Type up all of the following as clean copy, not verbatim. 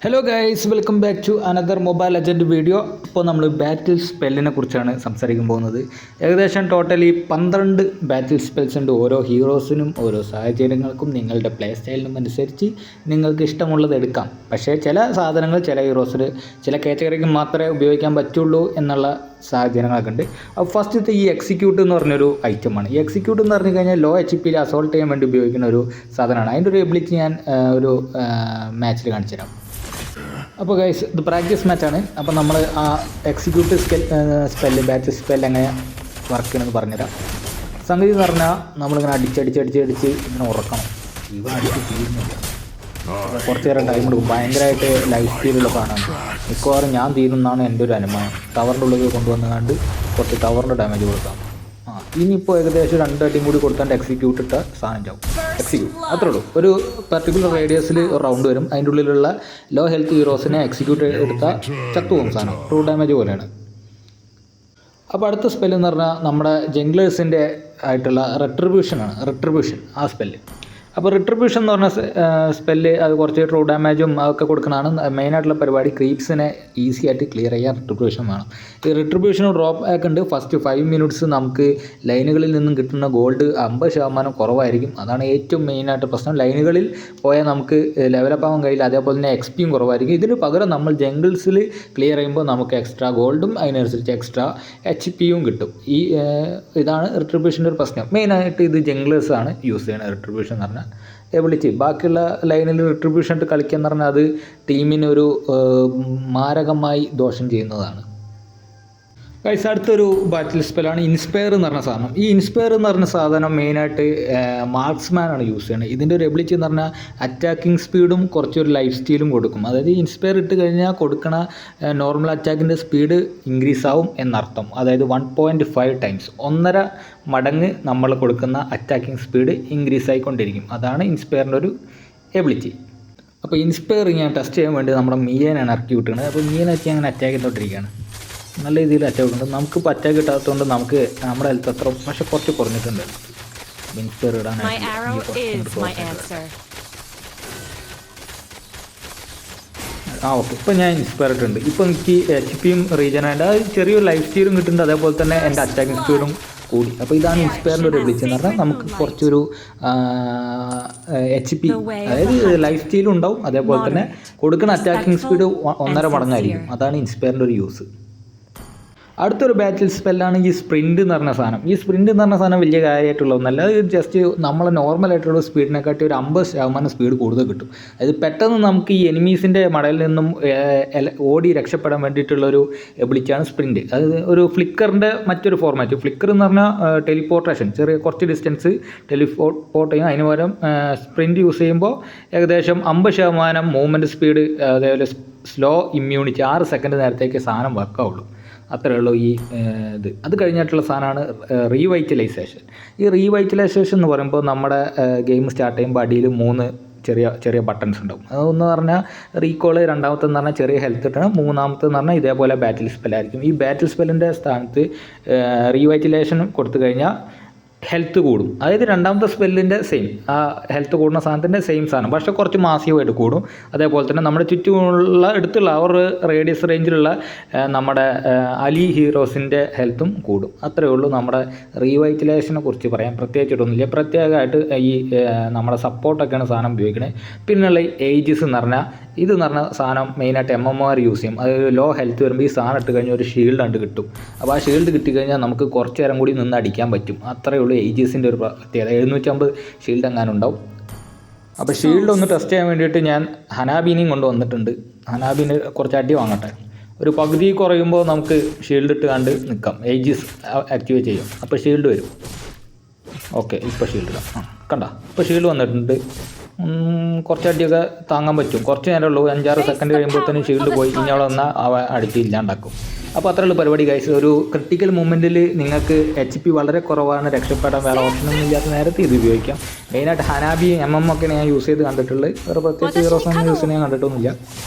Hello guys, welcome back to another mobile legend video. ഇപ്പോൾ നമ്മൾ ബാറ്റിൽ സ്പെല്ലിനെ കുറിച്ചാണ് സംസാരിക്കാൻ പോകുന്നത്. ഏകദേശം ടോട്ടലി 12 ബാറ്റിൽ സ്പെൽസ് ഉണ്ട്. ഓരോ ഹീറോസിനും ഓരോ സാഹചര്യങ്ങൾക്കും നിങ്ങളുടെ പ്ലേ സ്റ്റൈലിനും അനുസരിച്ച് നിങ്ങൾക്ക് ഇഷ്ടമുള്ളത് എടുക്കാം. പക്ഷേ ചില സാധനങ്ങൾ ചില ഹീറോസിന് ചില കാറ്റഗറിക്ക് മാത്രമേ ഉപയോഗിക്കാൻ പറ്റുള്ളൂ എന്നുള്ള സാഹചര്യങ്ങളൊക്കെ ഉണ്ട്. അപ്പോൾ ഫസ്റ്റത്തെ ഈ എക്സിക്യൂട്ട് എന്ന് പറഞ്ഞൊരു ഐറ്റമാണ്. ഈ എക്സിക്യൂട്ട് എന്ന് പറഞ്ഞു കഴിഞ്ഞാൽ ലോ എച്ച് പിയിൽ അസോൾട്ട് ചെയ്യാൻ വേണ്ടി ഉപയോഗിക്കുന്ന ഒരു സാധനമാണ്. അതിൻ്റെ ഒരു എബിലിറ്റി ഞാൻ ഒരു മാച്ചിൽ കാണിച്ചു തരാം. അപ്പോൾ ഗൈസ്, ഇത് പ്രാക്ടീസ് മാച്ചാണ്. അപ്പോൾ നമ്മൾ ആ എക്സിക്യൂട്ടീവ് ബാറ്റ് സ്പെല്ല് എങ്ങനെ വർക്ക് ചെയ്യണമെന്ന് പറഞ്ഞുതരാം. സംഗതി എന്ന് പറഞ്ഞാൽ നമ്മളിങ്ങനെ അടിച്ച് ഇങ്ങനെ ഉറക്കണം. ഇവ അടിച്ച് തീരുന്നില്ല. കുറച്ച് നേരം ടൈം എടുക്കും. ഭയങ്കരമായിട്ട് ലൈഫ് സ്റ്റൈലുള്ള സാധനമാണ്. മിക്കവാറും ഞാൻ തീരുമെന്നാണ് എൻ്റെ ഒരു അനുമാനം. ടവറിൻ്റെ ഉള്ളിൽ കൊണ്ടുവന്നുകൊണ്ട് കുറച്ച് ടവറിൻ്റെ ഡാമേജ് കൊടുക്കാം. ഇനിയിപ്പോൾ ഏകദേശം 2 അടിയും കൂടി കൊടുത്താണ്ട് എക്സിക്യൂട്ട് ഇട്ട സാധനം ചാവും. എക്സിക്യൂട്ട് അത്രേ ഉള്ളൂ. ഒരു പർട്ടിക്കുലർ റേഡിയസിൽ ഒരു റൗണ്ട് വരും. അതിൻ്റെ ഉള്ളിലുള്ള ലോ ഹെൽത്ത് ഹീറോസിനെ എക്സിക്യൂട്ട് എടുത്താൽ ചത്തുപോകും സാധനം. ട്രൂ ഡാമേജ് പോലെയാണ്. അപ്പോൾ അടുത്ത സ്പെല്ലെന്ന് പറഞ്ഞാൽ നമ്മുടെ ജംഗ്ലേഴ്സിൻ്റെ ആയിട്ടുള്ള റിട്രിബ്യൂഷൻ ആ സ്പെല്ല്. അപ്പോൾ റിട്രിബ്യൂഷൻ എന്ന് പറഞ്ഞ സ്പെല്ല് അത് കുറച്ച് ട്രൂ ഡാമേജും അതൊക്കെ കൊടുക്കണതാണ് മെയിനായിട്ടുള്ള പരിപാടി. ക്രീപ്സിനെ ഈസി ആയിട്ട് ക്ലിയർ ചെയ്യാൻ റിട്രിബ്യൂഷൻ വേണം. ഈ റിട്രിബ്യൂഷന് ഡ്രോപ്പ് ബാക്ക് ഉണ്ട്. ഫസ്റ്റ് 5 മിനിറ്റ്സ് നമുക്ക് ലൈനുകളിൽ നിന്നും കിട്ടുന്ന ഗോൾഡ് 50% കുറവായിരിക്കും. അതാണ് ഏറ്റവും മെയിനായിട്ട് പ്രശ്നം. ലൈനുകളിൽ പോയാൽ നമുക്ക് ലെവലപ്പ് ആവാൻ കഴിയില്ല. അതേപോലെ തന്നെ എക്സ്പിയും കുറവായിരിക്കും. ഇതിന് പകരം നമ്മൾ ജംഗിൾസിൽ ക്ലിയർ ചെയ്യുമ്പോൾ നമുക്ക് എക്സ്ട്രാ ഗോൾഡും അതിനനുസരിച്ച് എക്സ്ട്രാ HP കിട്ടും. ഇതാണ് റിട്രിബ്യൂഷൻ്റെ ഒരു പ്രശ്നം. മെയിനായിട്ട് ഇത് ജംഗ്ലേഴ്സാണ് യൂസ് ചെയ്യുന്നത് റിട്രിബ്യൂഷൻ എന്ന് പറഞ്ഞാൽ എബിലിറ്റി. ബാക്കിയുള്ള ലൈനിൽ റിട്രിബ്യൂഷൻ ഇട്ട് കളിക്കുക എന്ന് പറഞ്ഞാൽ അത് ടീമിനൊരു മാരകമായി ദോഷം ചെയ്യുന്നതാണ്. ഗൈസ്, അടുത്തൊരു ബാറ്റിൽ സ്പെല്ലാണ് ഇൻസ്പയർ എന്ന് പറഞ്ഞ സാധനം. ഈ ഇൻസ്പയർ എന്ന് പറഞ്ഞ സാധനം മെയിനായിട്ട് മാർക്സ്മാനാണ് യൂസ് ചെയ്യുന്നത്. ഇതിൻ്റെ ഒരു എബിലിറ്റി എന്ന് പറഞ്ഞാൽ അറ്റാക്കിംഗ് സ്പീഡും കുറച്ചൊരു ലൈഫ് സ്റ്റൈലും കൊടുക്കും. അതായത് ഇൻസ്പയർ ഇട്ട് കഴിഞ്ഞാൽ കൊടുക്കണ നോർമൽ അറ്റാക്കിൻ്റെ സ്പീഡ് ഇൻക്രീസ് ആവും എന്നർത്ഥം. അതായത് 1.5 ടൈംസ് 1.5 മടങ്ങ് നമ്മൾ കൊടുക്കുന്ന അറ്റാക്കിംഗ് സ്പീഡ് ഇൻക്രീസ് ആയിക്കൊണ്ടിരിക്കും. അതാണ് ഇൻസ്പയറിൻ്റെ ഒരു എബിലിറ്റി. അപ്പോൾ ഇൻസ്പയർ ഞാൻ ടെസ്റ്റ് ചെയ്യാൻ വേണ്ടി നമ്മുടെ മിയേനാണ് ഇറക്കി വിട്ടുന്നത്. അപ്പോൾ മിയനൊക്കെ അങ്ങനെ അറ്റാക്ക് ചെയ്തുകൊണ്ടിരിക്കുകയാണ്. നല്ല രീതിയിൽ അറ്റാക്ക് ഉണ്ട്. നമുക്കിപ്പോൾ അറ്റാക്ക് കിട്ടാത്തതുകൊണ്ട് നമുക്ക് നമ്മുടെ ഹെൽത്ത് അത്ര പക്ഷെ കുറച്ച് കുറഞ്ഞിട്ടുണ്ട്. ഇൻസ്പയർ ഇടാനായിട്ട് ഓക്കെ. ഇപ്പോൾ ഞാൻ ഇൻസ്പയർ ഇട്ടുണ്ട്. ഇപ്പോൾ എനിക്ക് HP റീജനായിട്ട് അത് ചെറിയൊരു ലൈഫ് സ്റ്റൈലും കിട്ടുന്നുണ്ട്. അതേപോലെ തന്നെ എൻ്റെ അറ്റാക്കിംഗ് സ്പീഡും കൂടി. അപ്പോൾ ഇതാണ് ഇൻസ്പയറിൻ്റെ ഒരു എബിലിറ്റി എന്ന് പറഞ്ഞാൽ നമുക്ക് കുറച്ചൊരു HP അതായത് ലൈഫ് സ്റ്റൈലും ഉണ്ടാവും. അതേപോലെ തന്നെ കൊടുക്കുന്ന അറ്റാക്കിംഗ് സ്പീഡ് 1.5 മടങ്ങായിരിക്കും. അതാണ് ഇൻസ്പയറിൻ്റെ ഒരു യൂസ്. അടുത്തൊരു ബാറ്റിൽ സ്പെല്ലാണ് ഈ സ്പ്രിൻറ്റ് എന്ന് പറഞ്ഞ സാധനം. ഈ സ്പ്രിൻറ്റ് എന്ന് പറഞ്ഞ സാധനം വലിയ കാര്യമായിട്ടുള്ള ഒന്നല്ല. അത് ജസ്റ്റ് നമ്മളെ നോർമലായിട്ടുള്ള സ്പീഡിനെക്കാട്ടി ഒരു 50% സ്പീഡ് കൂടുതൽ കിട്ടും. അതായത് പെട്ടെന്ന് നമുക്ക് ഈ എനിമീസിൻ്റെ മടയിൽ നിന്നും ഓടി രക്ഷപ്പെടാൻ വേണ്ടിയിട്ടുള്ളൊരു എബിലിറ്റിയാണ് സ്പ്രിൻറ്റ്. അത് ഒരു ഫ്ലിക്കറിൻ്റെ മറ്റൊരു ഫോർമാറ്റ്. ഫ്ലിക്കർ എന്ന് പറഞ്ഞാൽ ടെലിപ്പോർട്ടേഷൻ, ചെറിയ കുറച്ച് ഡിസ്റ്റൻസ് ടെലിപ്പോർട്ട് ചെയ്യും. അതിന് പകരം സ്പ്രിൻറ്റ് യൂസ് ചെയ്യുമ്പോൾ ഏകദേശം 50% മൂവ്മെൻറ്റ് സ്പീഡ്, അതേപോലെ സ്ലോ ഇമ്മ്യൂണിറ്റി 6 സെക്കൻഡ് നേരത്തേക്ക് സാധനം വർക്കാവുള്ളൂ. അത്രയേ ഉള്ളൂ ഈ ഇത്. അത് കഴിഞ്ഞിട്ടുള്ള സാധനമാണ് റീവൈറ്റലൈസേഷൻ. ഈ റീവൈറ്റലൈസേഷൻ എന്ന് പറയുമ്പോൾ നമ്മുടെ ഗെയിം സ്റ്റാർട്ട് ചെയ്യുമ്പോൾ അടിയിൽ 3 ചെറിയ ബട്ടൺസ് ഉണ്ടാവും. അതൊന്ന് പറഞ്ഞാൽ റീകോള്, രണ്ടാമത്തെന്ന് പറഞ്ഞാൽ ചെറിയ ഹെൽത്ത് കിട്ടണം, മൂന്നാമത്തെന്ന് പറഞ്ഞാൽ ഇതേപോലെ ബാറ്റിൽ സ്പെല്ലായിരിക്കും. ഈ ബാറ്റിൽ സ്പെല്ലിൻ്റെ സ്ഥാനത്ത് റീവൈറ്റലൈസേഷൻ കൊടുത്തു കഴിഞ്ഞാൽ ഹെൽത്ത് കൂടും. അതായത് രണ്ടാമത്തെ സ്പെല്ലിൻ്റെ സെയിം ആ ഹെൽത്ത് കൂടുന്ന സാധനത്തിൻ്റെ സെയിം സാധനം, പക്ഷേ കുറച്ച് മാസീവായിട്ട് കൂടും. അതേപോലെ തന്നെ നമ്മുടെ ചുറ്റുമുള്ള അടുത്തുള്ള ആ ഒരു റേഡിയസ് റേഞ്ചിലുള്ള നമ്മുടെ അലി ഹീറോസിൻ്റെ ഹെൽത്തും കൂടും. അത്രയേ ഉള്ളൂ നമ്മുടെ റീവൈറ്റലൈസേഷനെ കുറിച്ച് പറയാൻ. പ്രത്യേകിച്ചിട്ടൊന്നുമില്ല. പ്രത്യേകമായിട്ട് ഈ നമ്മുടെ സപ്പോർട്ടൊക്കെയാണ് സാധനം ഉപയോഗിക്കുന്നത്. പിന്നെയുള്ള ഏജസ് എന്ന് പറഞ്ഞാൽ ഇതെന്ന് പറഞ്ഞ സാധനം മെയിനായിട്ട് MMR യൂസ് ചെയ്യും. അതൊരു ലോ ഹെൽത്ത് വരുമ്പോൾ ഈ സാധനം ഇട്ട് കഴിഞ്ഞാൽ ഒരു ഷീൽഡ് കണ്ട് കിട്ടും. അപ്പോൾ ആ ഷീൽഡ് കിട്ടിക്കഴിഞ്ഞാൽ നമുക്ക് കുറച്ച് നേരം കൂടി നിന്ന് അടിക്കാൻ പറ്റും. അത്രയേ ഉള്ളൂ ഏജസിൻ്റെ ഒരു പ്രത്യേകത. 750 ഷീൽഡ് എങ്ങാനും ഉണ്ടാവും. അപ്പോൾ ഷീൽഡ് ഒന്ന് ടെസ്റ്റ് ചെയ്യാൻ വേണ്ടിയിട്ട് ഞാൻ ഹനാബീനെയും കൊണ്ട് വന്നിട്ടുണ്ട്. ഹനാബീന് കുറച്ച് അടി വാങ്ങട്ടെ. ഒരു പകുതി കുറയുമ്പോൾ നമുക്ക് ഷീൽഡ് ഇട്ട് കണ്ട് നിൽക്കാം. ഏജസ് ആക്ടിവേറ്റ് ചെയ്യും. അപ്പോൾ ഷീൽഡ് വരും. ഓക്കെ, ഇപ്പോൾ ഷീൽഡ് ഇടാം. കണ്ട, ഇപ്പോൾ ഷീൽഡ് വന്നിട്ടുണ്ട്. കുറച്ച് അടിയൊക്കെ താങ്ങാൻ പറ്റും. കുറച്ച് നേരം ഉള്ളൂ. 5-6 സെക്കൻഡ് കഴിയുമ്പോഴത്തേനും ഷീൽഡ് പോയി. ഇനി അവിടെ വന്നാൽ അടിച്ച് ഇല്ലാണ്ടാക്കും. അപ്പോൾ അത്രയുള്ള പരിപാടി ഗൈസ്. ഒരു ക്രിട്ടിക്കൽ മൂമെൻറ്റിൽ നിങ്ങൾക്ക് HP വളരെ കുറവാണ്, രക്ഷപ്പെടാൻ വേറെ ഓപ്ഷനൊന്നും ഇല്ലാത്ത നേരത്തെ ഇത് ഉപയോഗിക്കാം. മെയിനായിട്ട് ഹനാബി ഒക്കെ ഞാൻ യൂസ് ചെയ്ത് കണ്ടിട്ടുള്ളത്. വേറെ പ്രത്യേകിച്ച് ഹീറോസൊന്നും യൂസ് ചെയ്യാൻ കണ്ടിട്ടൊന്നുമില്ല.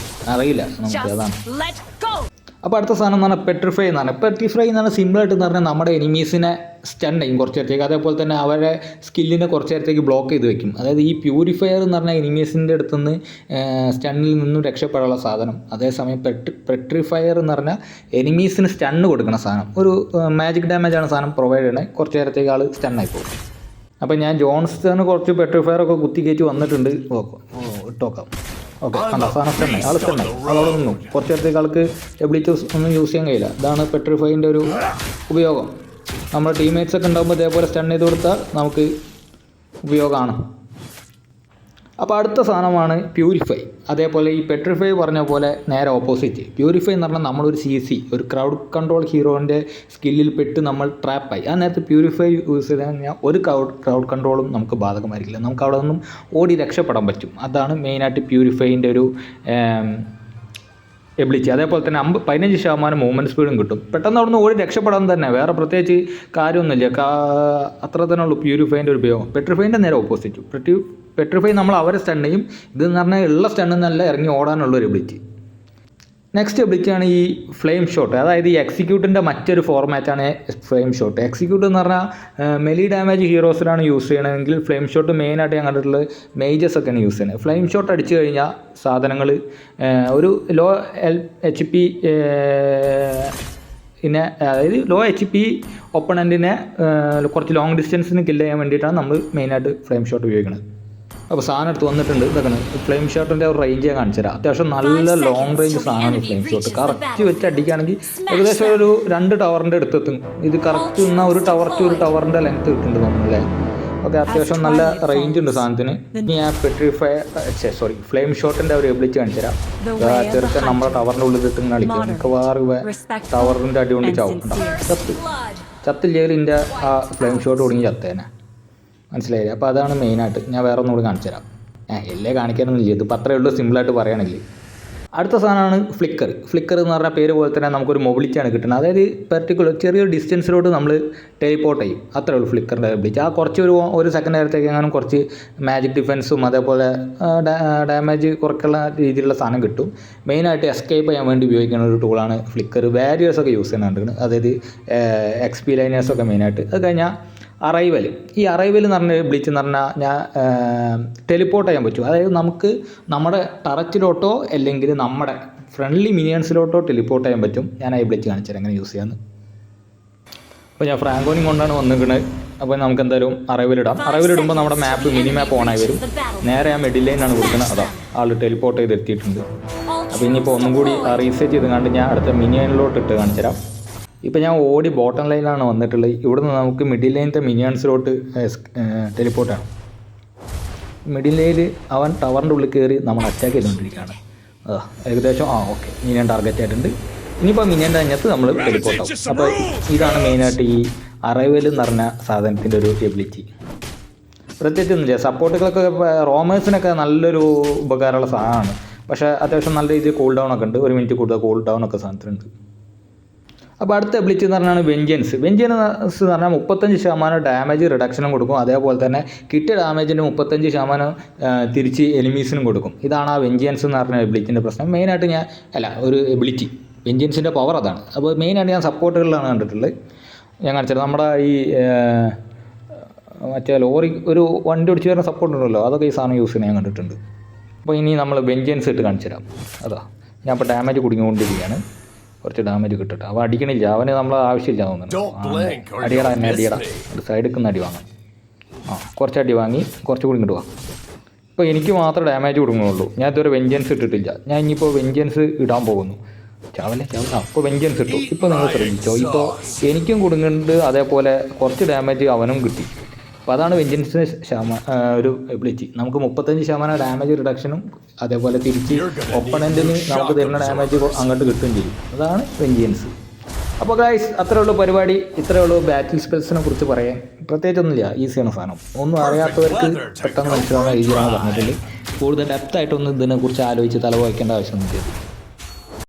അറിയില്ല നമുക്ക്. അതാണ് അപ്പോൾ അടുത്ത സാധനം എന്ന് പറഞ്ഞാൽ പെട്രിഫൈ എന്ന് പറഞ്ഞാൽ പെട്രിഫൈ എന്ന് പറഞ്ഞാൽ സിമ്പിളായിട്ട് എന്ന് പറഞ്ഞാൽ നമ്മുടെ എനിമീസിനെ സ്റ്റൺ ചെയ്യും കുറച്ച് നേരത്തേക്ക്. അതേപോലെ തന്നെ അവരുടെ സ്കില്ലിനെ കുറച്ച് നേരത്തേക്ക് ബ്ലോക്ക് ചെയ്ത് വെക്കും. അതായത് ഈ പ്യൂരിഫയർ എന്ന് പറഞ്ഞാൽ എനിമീസിൻ്റെ അടുത്തുനിന്ന് സ്റ്റണ്ണിൽ നിന്നും രക്ഷപ്പെടാനുള്ള സാധനം. അതേസമയം പെട്രിഫയർ എന്ന് പറഞ്ഞാൽ എനിമീസിന് സ്റ്റണ്ണ് കൊടുക്കുന്ന സാധനം. ഒരു മാജിക് ഡാമേജാണ് സാധനം പ്രൊവൈഡ് ചെയ്യണേ. കുറച്ച് നേരത്തേക്ക് ആൾ സ്റ്റണ്ണായി പോകും. അപ്പോൾ ഞാൻ ജോൺസ്റ്റണ് കുറച്ച് പെട്രിഫയറൊക്കെ കുത്തി കയറ്റി വന്നിട്ടുണ്ട്. ഇട്ടോക്കാം. ഓക്കെ, കണ്ട സാധനം സ്റ്റണ്ണായി. ആൾ സ്റ്റണ്ണായി. ആളവിടെ നിന്നു. കുറച്ച് നേരത്തേക്ക് ആൾക്ക് എബിലിറ്റി ഒന്നും യൂസ് ചെയ്യാൻ കഴിയില്ല. ഇതാണ് പെട്രിഫൈൻ്റെ ഒരു ഉപയോഗം. നമ്മുടെ ടീംമേറ്റ്സ് ഒക്കെ ഉണ്ടാകുമ്പോൾ ഇതേപോലെ സ്റ്റൺ ചെയ്ത് കൊടുത്താൽ നമുക്ക് ഉപയോഗമാണ്. അപ്പോൾ അടുത്ത സാധനമാണ് പ്യൂരിഫൈ. അതേപോലെ ഈ പെട്രിഫൈ പറഞ്ഞ പോലെ നേരെ ഓപ്പോസിറ്റ്. പ്യൂരിഫൈ എന്ന് പറഞ്ഞാൽ നമ്മളൊരു CC ഒരു ക്രൗഡ് കൺട്രോൾ ഹീറോൻ്റെ സ്കില്ലിൽ പെട്ട് നമ്മൾ ട്രാപ്പായി. ആ നേരത്തെ പ്യൂരിഫൈ യൂസ് ചെയ്ത് കഴിഞ്ഞാൽ ഒരു ക്രൗഡ് കൺട്രോളും നമുക്ക് ബാധകമായിരിക്കില്ല. നമുക്ക് അവിടെ നിന്നും ഓടി രക്ഷപ്പെടാൻ പറ്റും. അതാണ് മെയിനായിട്ട് പ്യൂരിഫൈൻ്റെ ഒരു എബിലിറ്റി. അതേപോലെ തന്നെ 15% മൂവ്മെൻറ്റ് സ്പീഡും കിട്ടും. പെട്ടെന്ന് അവിടെ നിന്ന് ഓടി രക്ഷപ്പെടാൻ തന്നെ, വേറെ പ്രത്യേകിച്ച് കാര്യമൊന്നുമില്ല. അത്ര തന്നെ ഉള്ളൂ പ്യൂരിഫൈൻ്റെ ഒരു ഉപയോഗം. പെട്രിഫൈൻ്റെ നേരെ ഓപ്പോസിറ്റ്. പെട്രിഫൈ നമ്മൾ അവരെ സ്റ്റൺ ചെയ്യും. ഇതെന്ന് പറഞ്ഞാൽ ഉള്ള സ്റ്റണ്ണെന്നല്ല, ഇറങ്ങി ഓടാനുള്ളൊരു എബിലിറ്റി. നെക്സ്റ്റ് എബിലിറ്റിയാണ് ഈ ഫ്ലെയിം ഷോട്ട്. അതായത് ഈ എക്സിക്യൂട്ടിൻ്റെ മറ്റൊരു ഫോർമാറ്റാണ് ഫ്ലെയിം ഷോട്ട്. എക്സിക്യൂട്ട് എന്ന് പറഞ്ഞാൽ മെലി ഡാമേജ് ഹീറോസിനാണ് യൂസ് ചെയ്യണമെങ്കിൽ ഫ്ലെയിം ഷോട്ട് മെയിനായിട്ട് ഞാൻ കണ്ടിട്ടുള്ളത് മേജേഴ്സൊക്കെയാണ് യൂസ് ചെയ്യുന്നത്. ഫ്ലെയിം ഷോട്ട് അടിച്ചു കഴിഞ്ഞാൽ സാധനങ്ങൾ ഒരു ലോ HP പിന്നെ അതായത് ലോ HP ഒപ്പണൻറ്റിനെ കുറച്ച് ലോങ് ഡിസ്റ്റൻസിന് കില്ല് ചെയ്യാൻ വേണ്ടിയിട്ടാണ് നമ്മൾ മെയിനായിട്ട് ഫ്ലെയിം ഷോട്ട് ഉപയോഗിക്കുന്നത്. അപ്പോൾ സാധനം എടുത്ത് വന്നിട്ടുണ്ട്. ഇതൊക്കെ ഫ്ലെയിം ഷോട്ടിൻ്റെ ഒരു റേഞ്ച് ഞാൻ കാണിച്ചു തരാം. അത്യാവശ്യം നല്ല ലോങ് റേഞ്ച് സാധനമാണ് ഫ്ലെയിം ഷോട്ട്. കറക്റ്റ് വെച്ച് അടിക്കുകയാണെങ്കിൽ ഏകദേശം ഒരു 2 ടവറിൻ്റെ അടുത്തെത്തും. ഇത് കറക്റ്റ് നിന്നാൽ ഒരു ടവർ ടു ഒരു ടവറിൻ്റെ ലെങ്ത്ത് കിട്ടുന്നുണ്ട് തോന്നുന്നല്ലേ. ഓക്കെ, അത്യാവശ്യം നല്ല റേഞ്ച് ഉണ്ട് സാധനത്തിന്. ഇനി ഞാൻ ഫ്ലെയിം ഷോട്ടിൻ്റെ ഒരു എബിലിറ്റി കാണിച്ചു തരാം. ചെറുക്കൻ നമ്മുടെ ടവറിൻ്റെ ഉള്ളിൽ ഇട്ട് കളിക്കും. മിക്കവാറും ടവറിൻ്റെ അടി കൊണ്ട് ചാവും. ചത്തില്ലെങ്കിൽ ഇതിൻ്റെ ആ ഫ്ലെയിം ഷോട്ട് തുടങ്ങി ചത്തേനെ, മനസ്സിലായില്ലേ. അപ്പോൾ അതാണ് മെയിനായിട്ട്. ഞാൻ വേറെ ഒന്നുകൂടി കാണിച്ചു തരാം. എല്ലാം കാണിക്കാനൊന്നുമില്ല, ഇതിപ്പോൾ അത്രയേ ഉള്ളൂ സിമ്പിളായിട്ട് പറയുകയാണെങ്കിൽ. അടുത്ത സാധനമാണ് ഫ്ലിക്കർ. ഫ്ലിക്കർ എന്ന് പറഞ്ഞാൽ പേര് പോലെ തന്നെ നമുക്കൊരു മൊബിലിറ്റിയാണ് കിട്ടുന്നത്. അതായത് പെർട്ടിക്കുലർ ചെറിയൊരു ഡിസ്റ്റൻസിലോട്ട് നമ്മൾ ടെലിപ്പോർട്ട് ചെയ്യും. അത്രേ ഉള്ളൂ ഫ്ലിക്കറിൻ്റെ എബിലിറ്റി. ആ കുറച്ച് ഒരു സെക്കൻഡ് നേരത്തേക്ക് എങ്ങാനും കുറച്ച് മാജിക് ഡിഫൻസും അതേപോലെ ഡാമേജ് കുറയ്ക്കുള്ള രീതിയിലുള്ള സാധനം കിട്ടും. മെയിനായിട്ട് എസ്കേപ്പ് ചെയ്യാൻ വേണ്ടി ഉപയോഗിക്കുന്ന ഒരു ടൂളാണ് ഫ്ലിക്കർ. ബാരിയേഴ്സൊക്കെ യൂസ് ചെയ്യുന്നുണ്ട്. അതായത് XP ലൈനേഴ്സൊക്കെ മെയിനായിട്ട്. അത് കഴിഞ്ഞാൽ അറൈവൽ. ഈ അറൈവൽ എന്ന് പറഞ്ഞ എബിലിറ്റി എന്ന് പറഞ്ഞാൽ ടെലിപ്പോർട്ട് ചെയ്യാൻ പറ്റും. അതായത് നമുക്ക് നമ്മുടെ ടറച്ചിലോട്ടോ അല്ലെങ്കിൽ നമ്മുടെ ഫ്രണ്ട്ലി മിനിയൻസിലോട്ടോ ടെലിപ്പോർട്ട് ചെയ്യാൻ പറ്റും. ഞാൻ ആ എബിലിറ്റി കാണിച്ചു തരാം എങ്ങനെ യൂസ് ചെയ്യാമെന്ന്. അപ്പോൾ ഞാൻ ഫ്രാങ്കോണിങ് കൊണ്ടാണ് വന്നിരിക്കുന്നത്. അപ്പോൾ നമുക്ക് എന്തായാലും അറൈവലിടാം. അറൈവലിടുമ്പോൾ നമ്മുടെ മിനി മാപ്പ് ഓണായി വരും. നേരെ ആ മിഡിൽ ലൈനാണ് കൊടുക്കുന്നത്. അതാ ആൾ ടെലിപ്പോർട്ട് ചെയ്ത് എത്തിയിട്ടുണ്ട്. അപ്പോൾ ഇനിയിപ്പോൾ ഒന്നും കൂടി റീസെറ്റ് ചെയ്ത് കണ്ട് ഞാൻ അടുത്ത മിനിയനിലോട്ട് ഇട്ട് കാണിച്ചു തരാം. ഇപ്പോൾ ഞാൻ ഓടി ബോട്ടം ലൈനിലാണ് വന്നിട്ടുള്ളത്. ഇവിടെ നിന്ന് നമുക്ക് മിഡിൽ ലൈനത്തെ മിനിയൻസിലോട്ട് ടെലിപ്പോർട്ടാണ്. മിഡിൽ ലൈനിൽ അവൻ ടവറിൻ്റെ ഉള്ളിൽ കയറി നമ്മൾ അറ്റാക്ക് ചെയ്തുകൊണ്ടിരിക്കുകയാണ്. ഏകദേശം ഓക്കെ മിനിയൻ ടാർഗറ്റ് ആയിട്ടുണ്ട്. ഇനിയിപ്പോൾ മിനിയൻ്റെ അഞ്ഞത്ത് നമ്മൾ ടെലിപ്പോർട്ടാവും. അപ്പോൾ ഇതാണ് മെയിനായിട്ട് ഈ അറൈവൽ എന്ന് പറഞ്ഞ സാധനത്തിൻ്റെ ഒരു എബിലിറ്റി. പ്രത്യേകിച്ചൊന്നുമില്ല, സപ്പോർട്ടുകളൊക്കെ റോമേഴ്സിനൊക്കെ നല്ലൊരു ഉപകാരമുള്ള സാധനമാണ്. പക്ഷേ അത്യാവശ്യം നല്ല രീതിയിൽ കൂൾ ഡൗൺ ഒക്കെ ഉണ്ട്. 1 മിനിറ്റ് കൂടുതൽ കൂൾ ഡൗൺ ഒക്കെ സാധനത്തിനുണ്ട്. അപ്പോൾ അടുത്ത എബിലിറ്റി എന്ന് പറഞ്ഞാൽ വെഞ്ചൻസ് എന്ന് പറഞ്ഞാൽ 35% ഡാമേജ് റിഡക്ഷനും കൊടുക്കും. അതേപോലെ തന്നെ കിട്ടിയ ഡാമേജിൻ്റെ 35% തിരിച്ച് എനിമീസിനും കൊടുക്കും. ഇതാണ് ആ വെഞ്ചൻസ് എന്ന് പറഞ്ഞ എബിലിറ്റിൻ്റെ പ്രശ്നം. മെയിനായിട്ട് ഒരു എബിലിറ്റി വെഞ്ചൻസിൻ്റെ പവർ അതാണ്. അപ്പോൾ മെയിനായിട്ട് ഞാൻ സപ്പോർട്ടുകളിലാണ് കണ്ടിട്ടുള്ളത്. ഞാൻ കാണിച്ചത് നമ്മുടെ ഈ മറ്റേ ലോറി ഒരു വണ്ടി ഓടിച്ച് വരുന്ന സപ്പോർട്ട് ഉണ്ടല്ലോ, അതൊക്കെ ഈ സാധനം യൂസ് ചെയ്യാൻ ഞാൻ കണ്ടിട്ടുണ്ട്. അപ്പോൾ ഇനി നമ്മൾ വെഞ്ചൻസ് ഇട്ട് കാണിച്ചു തരാം. ഞാൻ ഇപ്പോൾ ഡാമേജ് കുടുങ്ങിക്കൊണ്ടിരിക്കുകയാണ്. കുറച്ച് ഡാമേജ് കിട്ടട്ടെ. അവൻ അടിക്കണില്ല, അവന് നമ്മൾ ആവശ്യമില്ല തോന്നുന്നു. അടിയടാ ഒരു സൈഡിൽ നിന്ന് അടി വാങ്ങാം. കുറച്ച് അടി വാങ്ങി കുറച്ച് കൂടി ഇങ്ങോട്ട് പോകാം. ഇപ്പോൾ എനിക്ക് മാത്രമേ ഡാമേജ് കൊടുക്കുന്നുള്ളൂ. ഞാൻ ഇതുവരെ വെഞ്ചൻസ് ഇട്ടിട്ടില്ല. ഞാൻ ഇനിയിപ്പോൾ വെഞ്ചൻസ് ഇടാൻ പോകുന്നു. അപ്പോൾ വെഞ്ചൻസ് ഇട്ടു. ഇപ്പോൾ നിങ്ങൾ ശ്രദ്ധിച്ചോ, ഇപ്പോൾ എനിക്കും കൊടുക്കുന്നുണ്ട്, അതേപോലെ കുറച്ച് ഡാമേജ് അവനും കിട്ടി. അപ്പോൾ അതാണ് വെഞ്ചൻസിന് ഒരു എബിലിറ്റി. നമുക്ക് 35% ഡാമേജ് റിഡക്ഷനും അതേപോലെ തിരിച്ച് ഒപ്പണൻറ്റിന് നമുക്ക് തരുന്ന ഡാമേജ് അങ്ങോട്ട് കിട്ടുകയും ചെയ്യും. അതാണ് വെഞ്ചൻസ്. അപ്പോൾ ഗൈസ് അത്രയേ ഉള്ളൂ പരിപാടി. ഇത്രയേ ഉള്ളൂ ബാറ്റിൽ സ്പെൽസിനെ കുറിച്ച് പറയാൻ. പ്രത്യേകിച്ചൊന്നുമില്ല, ഈസിയാണ് സാധനം. ഒന്നും അറിയാത്തവർക്ക് പെട്ടെന്ന് മനസ്സിലാവുന്ന രീതിയിലാണ് പറഞ്ഞിട്ടുള്ളത്. കൂടുതൽ ഡെപ്തായിട്ടൊന്നും ഇതിനെക്കുറിച്ച് ആലോചിച്ച് തലവയ്ക്കേണ്ട ആവശ്യമൊന്നുമില്ല.